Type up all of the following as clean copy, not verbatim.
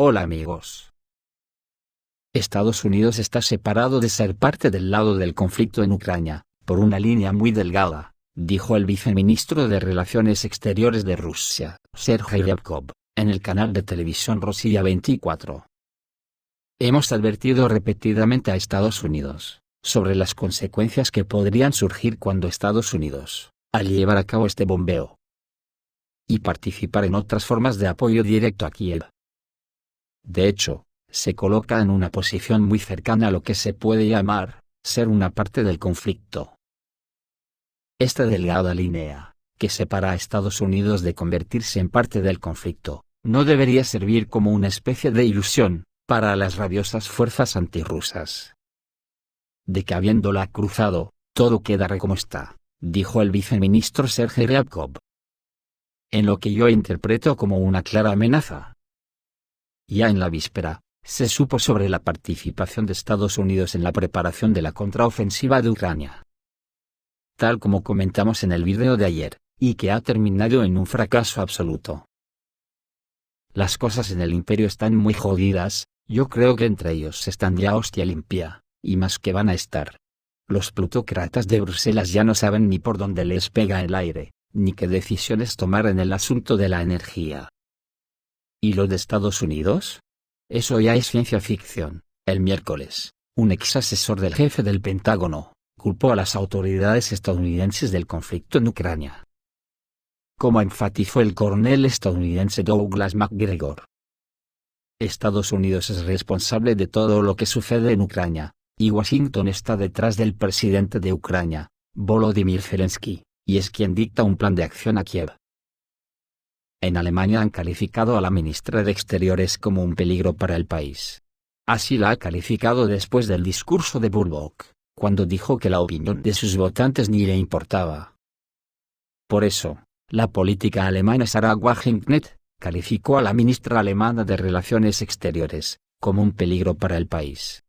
Hola amigos. Estados Unidos está separado de ser parte del lado del conflicto en Ucrania, por una línea muy delgada, dijo el viceministro de Relaciones Exteriores de Rusia, Sergei Ryabkov, en el canal de televisión Rossiya 24. Hemos advertido repetidamente a Estados Unidos sobre las consecuencias que podrían surgir cuando Estados Unidos, al llevar a cabo este bombeo y participar en otras formas de apoyo directo a Kiev. De hecho, se coloca en una posición muy cercana a lo que se puede llamar ser una parte del conflicto. Esta delgada línea, que separa a Estados Unidos de convertirse en parte del conflicto, no debería servir como una especie de ilusión para las rabiosas fuerzas antirrusas. De que habiéndola cruzado, todo quedará como está, dijo el viceministro Sergei Ryabkov. En lo que yo interpreto como una clara amenaza. Ya en la víspera, se supo sobre la participación de Estados Unidos en la preparación de la contraofensiva de Ucrania. Tal como comentamos en el vídeo de ayer, y que ha terminado en un fracaso absoluto. Las cosas en el imperio están muy jodidas, yo creo que entre ellos están ya hostia limpia, y más que van a estar. Los plutócratas de Bruselas ya no saben ni por dónde les pega el aire, ni qué decisiones tomar en el asunto de la energía. ¿Y lo de Estados Unidos? Eso ya es ciencia ficción. El miércoles, un ex asesor del jefe del Pentágono culpó a las autoridades estadounidenses del conflicto en Ucrania. Como enfatizó el coronel estadounidense Douglas McGregor, Estados Unidos es responsable de todo lo que sucede en Ucrania, y Washington está detrás del presidente de Ucrania, Volodymyr Zelensky, y es quien dicta un plan de acción a Kiev. En Alemania han calificado a la ministra de Exteriores como un peligro para el país. Así la ha calificado después del discurso de Baerbock, cuando dijo que la opinión de sus votantes ni le importaba. Por eso, la política alemana Sarah Wagenknecht calificó a la ministra alemana de Relaciones Exteriores como un peligro para el país.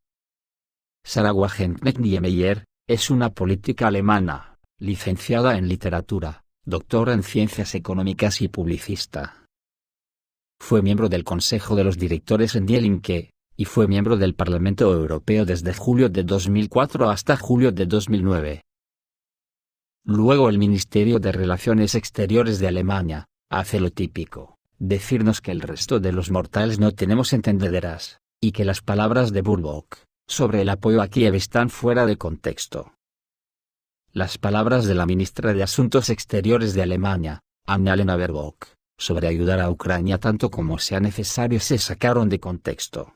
Sarah Wagenknecht-Niemeyer es una política alemana, licenciada en literatura, doctora en ciencias económicas y publicista. Fue miembro del Consejo de los Directores en Die Linke, y fue miembro del Parlamento Europeo desde julio de 2004 hasta julio de 2009. Luego el Ministerio de Relaciones Exteriores de Alemania hace lo típico, decirnos que el resto de los mortales no tenemos entendederas, y que las palabras de Baerbock sobre el apoyo a Kiev están fuera de contexto. Las palabras de la ministra de Asuntos Exteriores de Alemania, Annalena Baerbock, sobre ayudar a Ucrania tanto como sea necesario se sacaron de contexto.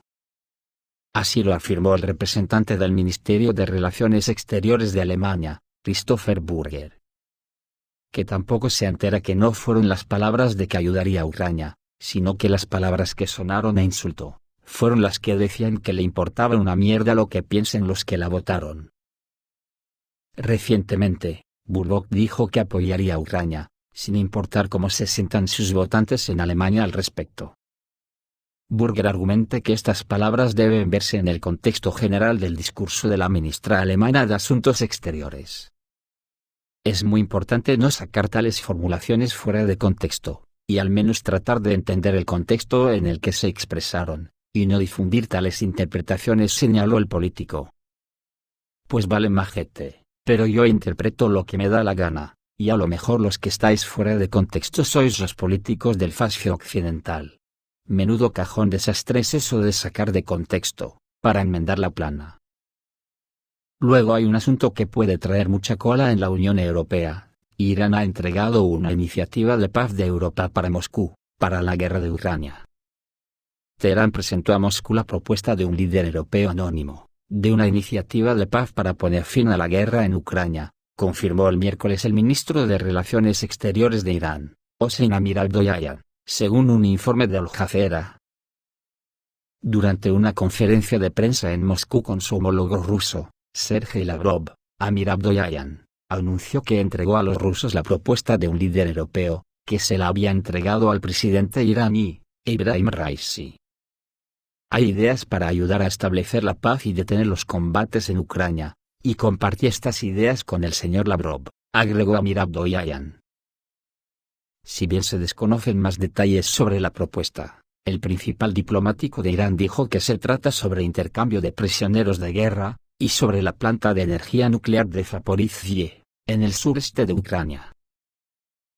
Así lo afirmó el representante del Ministerio de Relaciones Exteriores de Alemania, Christopher Burger. Que tampoco se entera que no fueron las palabras de que ayudaría a Ucrania, sino que las palabras que sonaron a insulto, fueron las que decían que le importaba una mierda lo que piensen los que la votaron. Recientemente, Baerbock dijo que apoyaría a Ucrania, sin importar cómo se sientan sus votantes en Alemania al respecto. Burger argumenta que estas palabras deben verse en el contexto general del discurso de la ministra alemana de Asuntos Exteriores. Es muy importante no sacar tales formulaciones fuera de contexto, y al menos tratar de entender el contexto en el que se expresaron, y no difundir tales interpretaciones, señaló el político. Pues vale majete, pero yo interpreto lo que me da la gana, y a lo mejor los que estáis fuera de contexto sois los políticos del fascio occidental. Menudo cajón desastre es eso de sacar de contexto, para enmendar la plana. Luego hay un asunto que puede traer mucha cola en la Unión Europea. Irán ha entregado una iniciativa de paz de Europa para Moscú, para la guerra de Ucrania. Teherán presentó a Moscú la propuesta de un líder europeo anónimo, de una iniciativa de paz para poner fin a la guerra en Ucrania, confirmó el miércoles el ministro de Relaciones Exteriores de Irán, Hossein Amirabdollahian, según un informe de Al Jazeera. Durante una conferencia de prensa en Moscú con su homólogo ruso, Sergei Lavrov, Amirabdollahian anunció que entregó a los rusos la propuesta de un líder europeo, que se la había entregado al presidente iraní, Ebrahim Raisi. Hay ideas para ayudar a establecer la paz y detener los combates en Ucrania, y compartí estas ideas con el señor Lavrov, agregó Amirabdollahian. Si bien se desconocen más detalles sobre la propuesta, el principal diplomático de Irán dijo que se trata sobre intercambio de prisioneros de guerra, y sobre la planta de energía nuclear de Zaporizhzhia, en el sureste de Ucrania.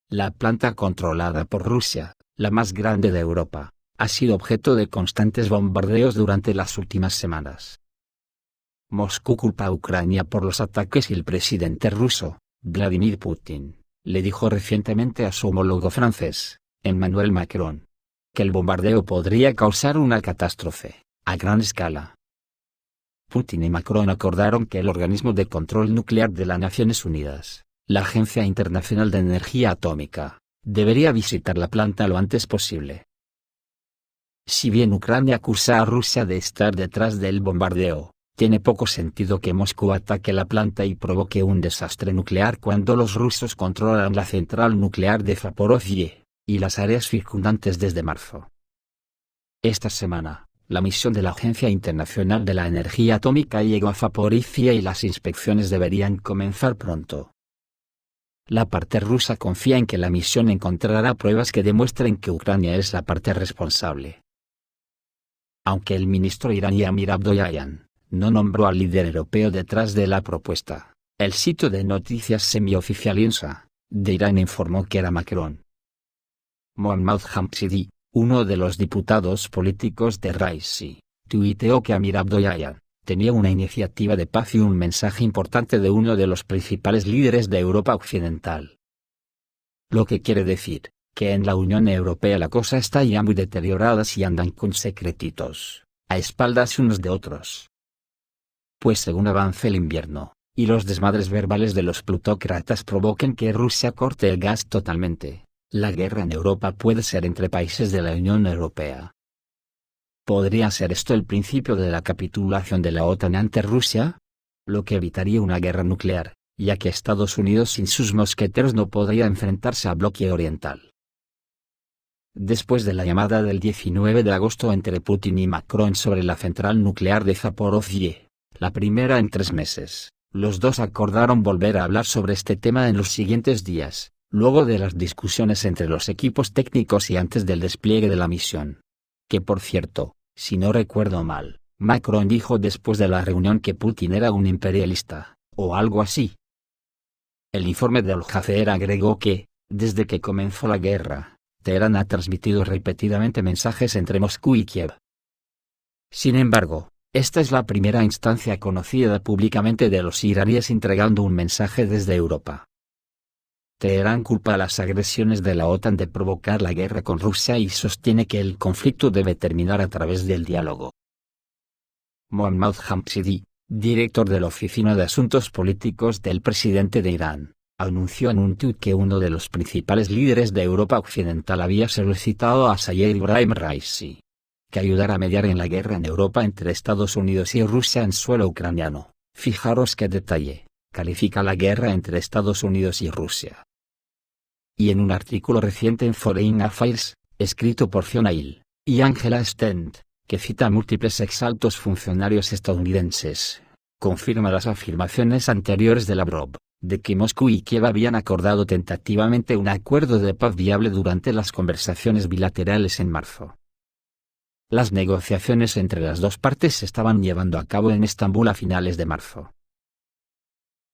La planta controlada por Rusia, la más grande de Europa, ha sido objeto de constantes bombardeos durante las últimas semanas. Moscú culpa a Ucrania por los ataques y el presidente ruso, Vladimir Putin, le dijo recientemente a su homólogo francés, Emmanuel Macron, que el bombardeo podría causar una catástrofe, a gran escala. Putin y Macron acordaron que el organismo de control nuclear de las Naciones Unidas, la Agencia Internacional de Energía Atómica, debería visitar la planta lo antes posible. Si bien Ucrania acusa a Rusia de estar detrás del bombardeo, tiene poco sentido que Moscú ataque la planta y provoque un desastre nuclear cuando los rusos controlan la central nuclear de Zaporizhzhia y las áreas circundantes desde marzo. Esta semana, la misión de la Agencia Internacional de la Energía Atómica llegó a Zaporizhzhia y las inspecciones deberían comenzar pronto. La parte rusa confía en que la misión encontrará pruebas que demuestren que Ucrania es la parte responsable. Aunque el ministro iraní Amir Abdollahian no nombró al líder europeo detrás de la propuesta, el sitio de noticias semioficial INSA de Irán informó que era Macron. Mohammad Hamzidi, uno de los diputados políticos de Raisi, tuiteó que Amir Abdollahian tenía una iniciativa de paz y un mensaje importante de uno de los principales líderes de Europa Occidental. Lo que quiere decir, que en la Unión Europea la cosa está ya muy deteriorada si andan con secretitos, a espaldas unos de otros. Pues según avance el invierno, y los desmadres verbales de los plutócratas provoquen que Rusia corte el gas totalmente, la guerra en Europa puede ser entre países de la Unión Europea. ¿Podría ser esto el principio de la capitulación de la OTAN ante Rusia? Lo que evitaría una guerra nuclear, ya que Estados Unidos sin sus mosqueteros no podría enfrentarse al bloque oriental. Después de la llamada del 19 de agosto entre Putin y Macron sobre la central nuclear de Zaporizhzhia, la primera en 3 meses, los dos acordaron volver a hablar sobre este tema en los siguientes días, luego de las discusiones entre los equipos técnicos y antes del despliegue de la misión. Que por cierto, si no recuerdo mal, Macron dijo después de la reunión que Putin era un imperialista, o algo así. El informe de Al Jazeera agregó que, desde que comenzó la guerra, Teherán ha transmitido repetidamente mensajes entre Moscú y Kiev. Sin embargo, esta es la primera instancia conocida públicamente de los iraníes entregando un mensaje desde Europa. Teherán culpa a las agresiones de la OTAN de provocar la guerra con Rusia y sostiene que el conflicto debe terminar a través del diálogo. Mohammad Hamzidi, director de la Oficina de Asuntos Políticos del presidente de Irán, anunció en un tuit que uno de los principales líderes de Europa Occidental había solicitado a Sayyid Ibrahim Raisi que ayudara a mediar en la guerra en Europa entre Estados Unidos y Rusia en suelo ucraniano. Fijaros qué detalle, califica la guerra entre Estados Unidos y Rusia. Y en un artículo reciente en Foreign Affairs, escrito por Fiona Hill y Angela Stent, que cita a múltiples exaltos funcionarios estadounidenses, confirma las afirmaciones anteriores de Lavrov, de que Moscú y Kiev habían acordado tentativamente un acuerdo de paz viable durante las conversaciones bilaterales en marzo. Las negociaciones entre las dos partes se estaban llevando a cabo en Estambul a finales de marzo.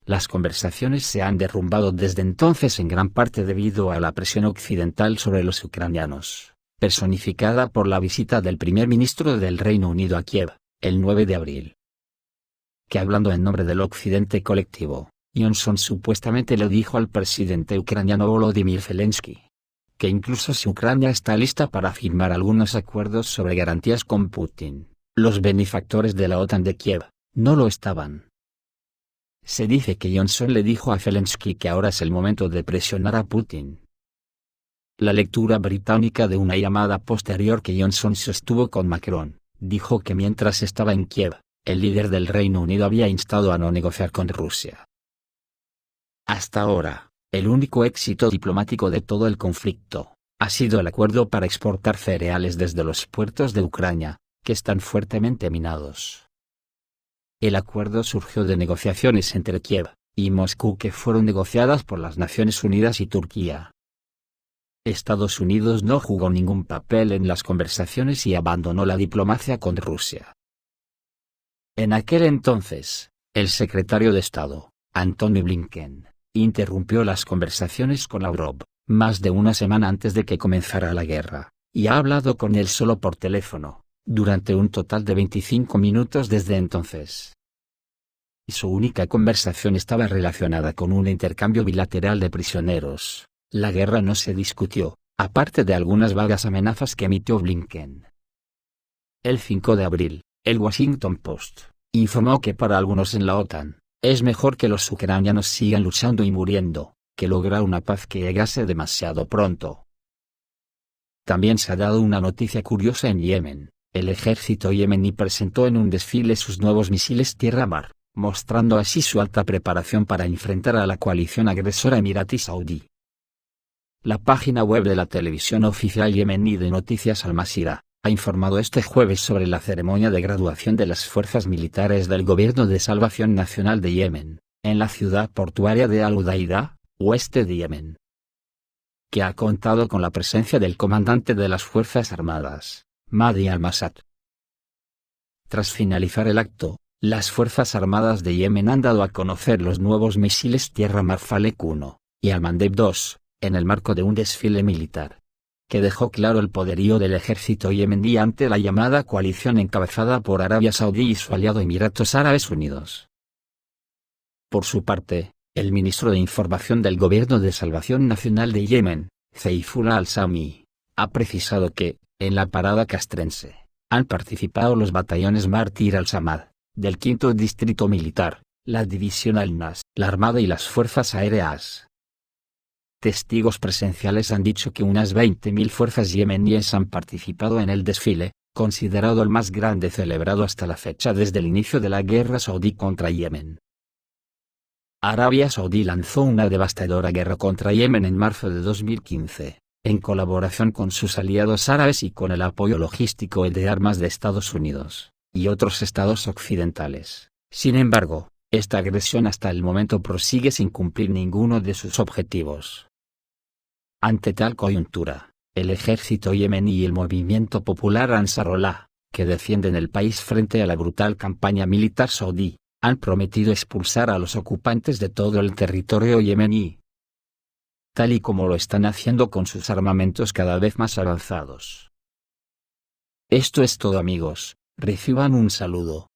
Las conversaciones se han derrumbado desde entonces en gran parte debido a la presión occidental sobre los ucranianos, personificada por la visita del primer ministro del Reino Unido a Kiev, el 9 de abril. Que hablando en nombre del occidente colectivo, Johnson supuestamente le dijo al presidente ucraniano Volodymyr Zelensky que incluso si Ucrania está lista para firmar algunos acuerdos sobre garantías con Putin, los benefactores de la OTAN de Kiev no lo estaban. Se dice que Johnson le dijo a Zelensky que ahora es el momento de presionar a Putin. La lectura británica de una llamada posterior que Johnson sostuvo con Macron, dijo que mientras estaba en Kiev, el líder del Reino Unido había instado a no negociar con Rusia. Hasta ahora, el único éxito diplomático de todo el conflicto ha sido el acuerdo para exportar cereales desde los puertos de Ucrania, que están fuertemente minados. El acuerdo surgió de negociaciones entre Kiev y Moscú que fueron negociadas por las Naciones Unidas y Turquía. Estados Unidos no jugó ningún papel en las conversaciones y abandonó la diplomacia con Rusia. En aquel entonces, el secretario de Estado, Antony Blinken, interrumpió las conversaciones con Lavrov, más de una semana antes de que comenzara la guerra, y ha hablado con él solo por teléfono, durante un total de 25 minutos desde entonces. Y su única conversación estaba relacionada con un intercambio bilateral de prisioneros. La guerra no se discutió, aparte de algunas vagas amenazas que emitió Blinken. El 5 de abril, el Washington Post informó que para algunos en la OTAN, es mejor que los ucranianos sigan luchando y muriendo, que lograr una paz que llegase demasiado pronto. También se ha dado una noticia curiosa en Yemen. El ejército yemení presentó en un desfile sus nuevos misiles tierra-mar, mostrando así su alta preparación para enfrentar a la coalición agresora emiratí saudí. La página web de la televisión oficial yemení de Noticias Al Masirah ha informado este jueves sobre la ceremonia de graduación de las fuerzas militares del Gobierno de Salvación Nacional de Yemen, en la ciudad portuaria de Al-Udeida, oeste de Yemen, que ha contado con la presencia del comandante de las Fuerzas Armadas, Mahdi al-Masad. Tras finalizar el acto, las Fuerzas Armadas de Yemen han dado a conocer los nuevos misiles tierra-mar Falek 1 y Al-Mandeb 2, en el marco de un desfile militar, que dejó claro el poderío del ejército yemení ante la llamada coalición encabezada por Arabia Saudí y su aliado Emiratos Árabes Unidos. Por su parte, el ministro de Información del Gobierno de Salvación Nacional de Yemen, Zeifullah al-Sami, ha precisado que, en la parada castrense, han participado los batallones Mártir al-Samad, del 5º Distrito Militar, la División Al-Nas, la Armada y las Fuerzas Aéreas. Testigos presenciales han dicho que unas 20.000 fuerzas yemeníes han participado en el desfile, considerado el más grande celebrado hasta la fecha desde el inicio de la guerra saudí contra Yemen. Arabia Saudí lanzó una devastadora guerra contra Yemen en marzo de 2015, en colaboración con sus aliados árabes y con el apoyo logístico y de armas de Estados Unidos y otros estados occidentales. Sin embargo, esta agresión hasta el momento prosigue sin cumplir ninguno de sus objetivos. Ante tal coyuntura, el ejército yemení y el movimiento popular Ansarullah, que defienden el país frente a la brutal campaña militar saudí, han prometido expulsar a los ocupantes de todo el territorio yemení, tal y como lo están haciendo con sus armamentos cada vez más avanzados. Esto es todo, amigos, reciban un saludo.